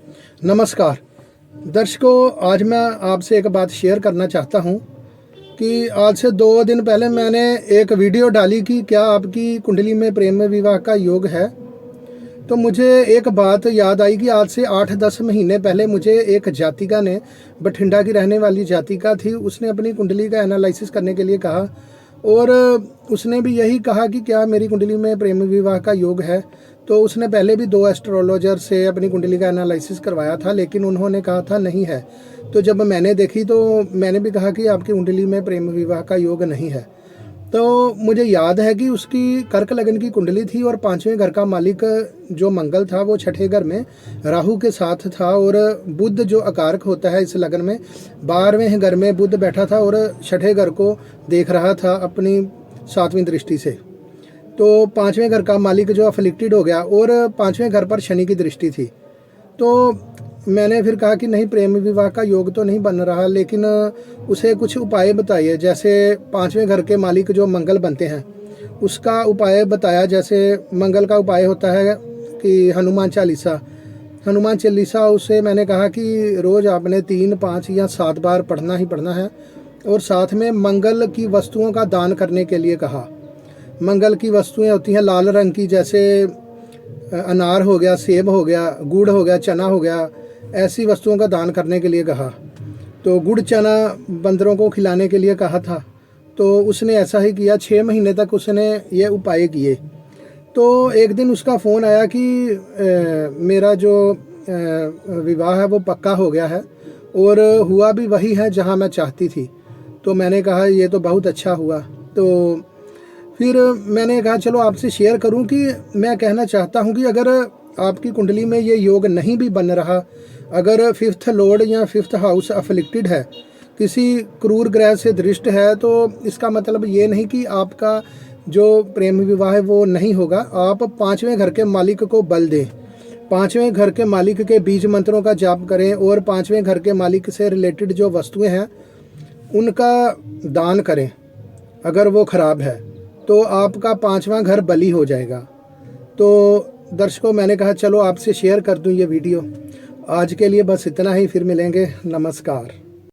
नमस्कार दर्शकों, आज मैं आपसे एक बात शेयर करना चाहता हूं कि आज से 2 दिन पहले मैंने एक वीडियो डाली कि क्या आपकी कुंडली में प्रेम विवाह का योग है। तो मुझे एक बात याद आई कि आज से 8-10 महीने पहले मुझे एक जातिका ने, बठिंडा की रहने वाली जातिका थी, उसने अपनी कुंडली का एनालिसिस करने के लिए कहा और उसने भी यही कहा कि क्या मेरी कुंडली में प्रेम विवाह का योग है। तो उसने पहले भी 2 एस्ट्रोलॉजर से अपनी कुंडली का एनालिसिस करवाया था, लेकिन उन्होंने कहा था नहीं है। तो जब मैंने देखी तो मैंने भी कहा कि आपकी कुंडली में प्रेम विवाह का योग नहीं है। तो मुझे याद है कि उसकी कर्क लगन की कुंडली थी और 5वें घर का मालिक जो मंगल था वो 6ठे घर में राहु के साथ था और बुध जो अकारक होता है इस लगन में 12वें घर में बुध बैठा था और 6ठे घर को देख रहा था अपनी 7वीं दृष्टि से। तो 5वें घर का मालिक जो अफ्लिक्टेड हो गया और 5वें घर पर शनि की दृष्टि थी। तो मैंने फिर कहा कि नहीं, प्रेम विवाह का योग तो नहीं बन रहा, लेकिन उसे कुछ उपाय बताइए। जैसे 5वें घर के मालिक जो मंगल बनते हैं उसका उपाय बताया। जैसे मंगल का उपाय होता है कि हनुमान चालीसा उसे मैंने कहा कि रोज़ आपने 3, 5 या 7 बार पढ़ना ही पढ़ना है और साथ में मंगल की वस्तुओं का दान करने के लिए कहा। मंगल की वस्तुएं होती हैं लाल रंग की, जैसे अनार हो गया, सेब हो गया, गुड़ हो गया, चना हो गया, ऐसी वस्तुओं का दान करने के लिए कहा। तो गुड़ चना बंदरों को खिलाने के लिए कहा था। तो उसने ऐसा ही किया। 6 महीने तक उसने ये उपाय किए। तो एक दिन उसका फ़ोन आया कि मेरा जो विवाह है वो पक्का हो गया है और हुआ भी वही है जहां मैं चाहती थी। तो मैंने कहा ये तो बहुत अच्छा हुआ। तो फिर मैंने कहा चलो आपसे शेयर करूं कि मैं कहना चाहता हूं कि अगर आपकी कुंडली में ये योग नहीं भी बन रहा, अगर 5th लॉर्ड या 5th हाउस अफ्लिक्टेड है, किसी क्रूर ग्रह से दृष्ट है, तो इसका मतलब ये नहीं कि आपका जो प्रेम विवाह है वो नहीं होगा। आप 5वें घर के मालिक को बल दें, 5वें घर के मालिक के बीज मंत्रों का जाप करें और 5वें घर के मालिक से रिलेटेड जो वस्तुएं हैं उनका दान करें। अगर वो ख़राब है तो आपका 5वां घर बली हो जाएगा। तो दर्शकों, मैंने कहा चलो आपसे शेयर कर दूं ये वीडियो। आज के लिए बस इतना ही, फिर मिलेंगे। नमस्कार।